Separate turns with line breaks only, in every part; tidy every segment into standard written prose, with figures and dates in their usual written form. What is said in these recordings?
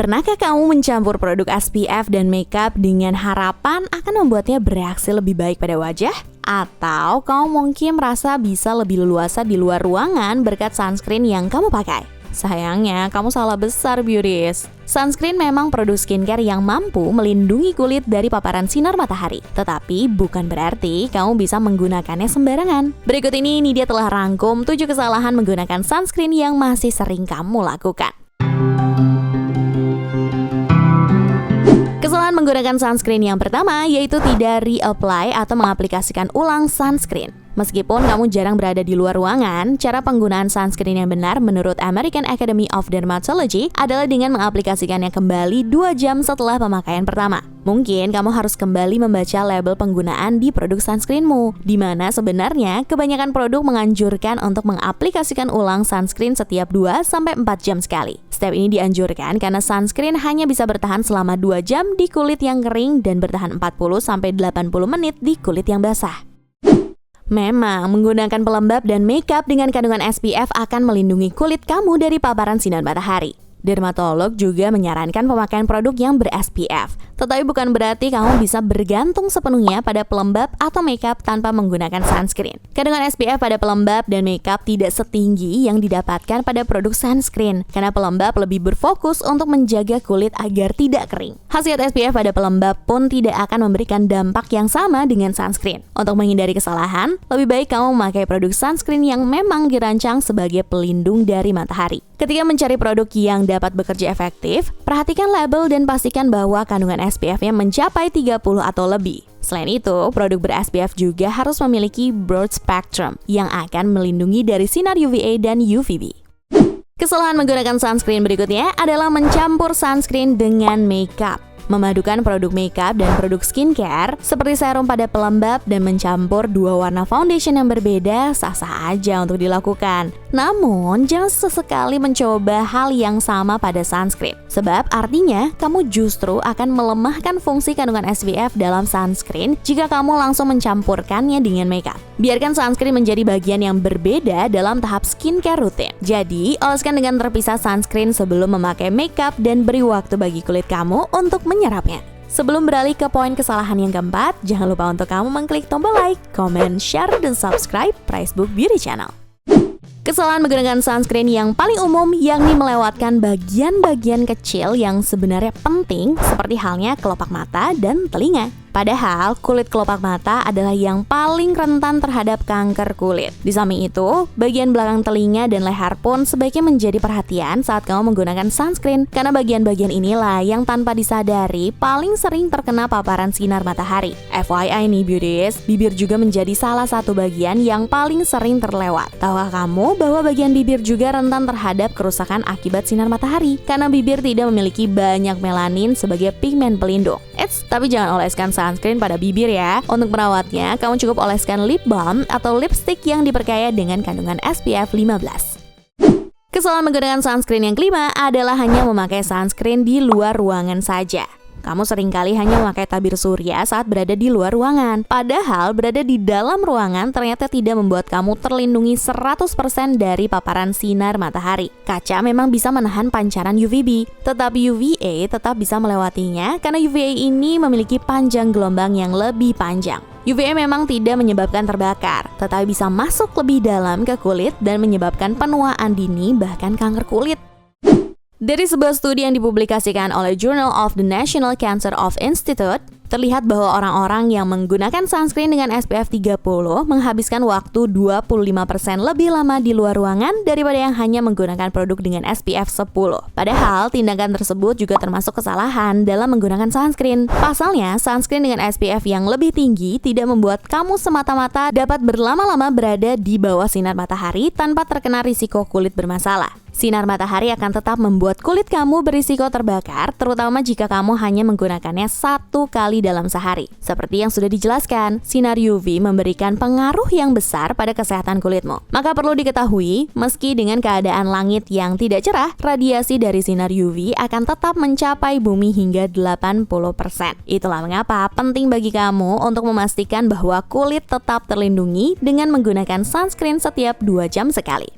Pernahkah kamu mencampur produk SPF dan makeup dengan harapan akan membuatnya bereaksi lebih baik pada wajah? Atau kamu mungkin merasa bisa lebih leluasa di luar ruangan berkat sunscreen yang kamu pakai? Sayangnya, kamu salah besar, beauties. Sunscreen memang produk skincare yang mampu melindungi kulit dari paparan sinar matahari. Tetapi bukan berarti kamu bisa menggunakannya sembarangan. Berikut ini Nidia telah rangkum 7 kesalahan menggunakan sunscreen yang masih sering kamu lakukan. Kesalahan menggunakan sunscreen yang pertama yaitu tidak reapply atau mengaplikasikan ulang sunscreen. Meskipun kamu jarang berada di luar ruangan, cara penggunaan sunscreen yang benar menurut American Academy of Dermatology adalah dengan mengaplikasikannya kembali 2 jam setelah pemakaian pertama. Mungkin kamu harus kembali membaca label penggunaan di produk sunscreenmu, di mana sebenarnya kebanyakan produk menganjurkan untuk mengaplikasikan ulang sunscreen setiap 2-4 jam sekali. Step ini dianjurkan karena sunscreen hanya bisa bertahan selama 2 jam di kulit yang kering dan bertahan 40-80 menit di kulit yang basah. Memang, menggunakan pelembab dan makeup dengan kandungan SPF akan melindungi kulit kamu dari paparan sinar matahari. Dermatolog juga menyarankan pemakaian produk yang ber-SPF. Tetapi bukan berarti kamu bisa bergantung sepenuhnya pada pelembab atau makeup tanpa menggunakan sunscreen. Kandungan SPF pada pelembab dan makeup tidak setinggi yang didapatkan pada produk sunscreen, karena pelembab lebih berfokus untuk menjaga kulit agar tidak kering. Khasiat SPF pada pelembab pun tidak akan memberikan dampak yang sama dengan sunscreen. Untuk menghindari kesalahan, lebih baik kamu memakai produk sunscreen yang memang dirancang sebagai pelindung dari matahari. Ketika mencari produk yang dapat bekerja efektif, perhatikan label dan pastikan bahwa kandungan SPF-nya mencapai 30 atau lebih. Selain itu, produk ber-SPF juga harus memiliki broad spectrum yang akan melindungi dari sinar UVA dan UVB. Kesalahan menggunakan sunscreen berikutnya adalah mencampur sunscreen dengan makeup. Memadukan produk makeup dan produk skincare seperti serum pada pelembab dan mencampur 2 warna foundation yang berbeda sah-sah aja untuk dilakukan. Namun, jangan sesekali mencoba hal yang sama pada sunscreen. Sebab artinya, kamu justru akan melemahkan fungsi kandungan SPF dalam sunscreen jika kamu langsung mencampurkannya dengan makeup. Biarkan sunscreen menjadi bagian yang berbeda dalam tahap skincare rutin. Jadi, oleskan dengan terpisah sunscreen sebelum memakai makeup dan beri waktu bagi kulit kamu untuk menyerapnya. Sebelum beralih ke poin kesalahan yang keempat, jangan lupa untuk kamu mengklik tombol like, comment, share, dan subscribe Pricebook Beauty Channel. Kesalahan menggunakan sunscreen yang paling umum yakni melewatkan bagian-bagian kecil yang sebenarnya penting seperti halnya kelopak mata dan telinga. Padahal kulit kelopak mata adalah yang paling rentan terhadap kanker kulit. Di samping itu, bagian belakang telinga dan leher pun sebaiknya menjadi perhatian saat kamu menggunakan sunscreen, karena bagian-bagian inilah yang tanpa disadari paling sering terkena paparan sinar matahari. FYI nih beauties, bibir juga menjadi salah satu bagian yang paling sering terlewat. Tahukah kamu bahwa bagian bibir juga rentan terhadap kerusakan akibat sinar matahari? Karena bibir tidak memiliki banyak melanin sebagai pigmen pelindung. Tapi jangan oleskan sunscreen pada bibir ya. Untuk merawatnya, kamu cukup oleskan lip balm atau lipstick yang diperkaya dengan kandungan SPF 15. Kesalahan menggunakan sunscreen yang kelima adalah hanya memakai sunscreen di luar ruangan saja. Kamu seringkali hanya memakai tabir surya saat berada di luar ruangan. Padahal berada di dalam ruangan ternyata tidak membuat kamu terlindungi 100% dari paparan sinar matahari. Kaca memang bisa menahan pancaran UVB, tetapi UVA tetap bisa melewatinya karena UVA ini memiliki panjang gelombang yang lebih panjang. UVA memang tidak menyebabkan terbakar, tetapi bisa masuk lebih dalam ke kulit dan menyebabkan penuaan dini bahkan kanker kulit. Dari sebuah studi yang dipublikasikan oleh Journal of the National Cancer of Institute, terlihat bahwa orang-orang yang menggunakan sunscreen dengan SPF 30 menghabiskan waktu 25% lebih lama di luar ruangan daripada yang hanya menggunakan produk dengan SPF 10. Padahal, tindakan tersebut juga termasuk kesalahan dalam menggunakan sunscreen. Pasalnya, sunscreen dengan SPF yang lebih tinggi tidak membuat kamu semata-mata dapat berlama-lama berada di bawah sinar matahari tanpa terkena risiko kulit bermasalah. Sinar matahari akan tetap membuat kulit kamu berisiko terbakar, terutama jika kamu hanya menggunakannya 1 kali dalam sehari. Seperti yang sudah dijelaskan, sinar UV memberikan pengaruh yang besar pada kesehatan kulitmu. Maka perlu diketahui, meski dengan keadaan langit yang tidak cerah, radiasi dari sinar UV akan tetap mencapai bumi hingga 80%. Itulah mengapa penting bagi kamu untuk memastikan bahwa kulit tetap terlindungi dengan menggunakan sunscreen setiap 2 jam sekali.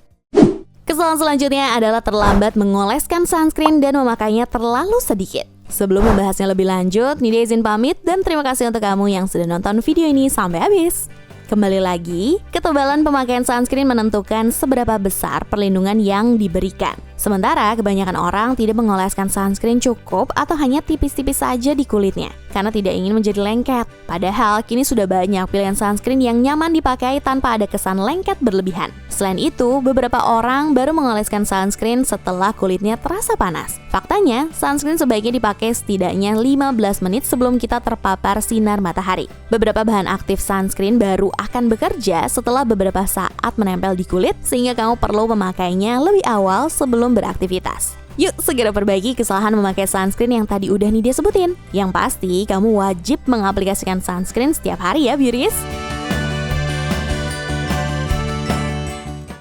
Kesalahan selanjutnya adalah terlambat mengoleskan sunscreen dan memakainya terlalu sedikit. Sebelum membahasnya lebih lanjut, Nidia izin pamit dan terima kasih untuk kamu yang sudah nonton video ini sampai habis. Kembali lagi, ketebalan pemakaian sunscreen menentukan seberapa besar perlindungan yang diberikan. Sementara kebanyakan orang tidak mengoleskan sunscreen cukup atau hanya tipis-tipis saja di kulitnya karena tidak ingin menjadi lengket. Padahal kini sudah banyak pilihan sunscreen yang nyaman dipakai tanpa ada kesan lengket berlebihan. Selain itu, beberapa orang baru mengoleskan sunscreen setelah kulitnya terasa panas. Faktanya, sunscreen sebaiknya dipakai setidaknya 15 menit sebelum kita terpapar sinar matahari. Beberapa bahan aktif sunscreen baru akan bekerja setelah beberapa saat menempel di kulit, sehingga kamu perlu memakainya lebih awal sebelum beraktivitas. Yuk segera perbaiki kesalahan memakai sunscreen yang tadi udah Nidia sebutin. Yang pasti, kamu wajib mengaplikasikan sunscreen setiap hari ya, Beauties!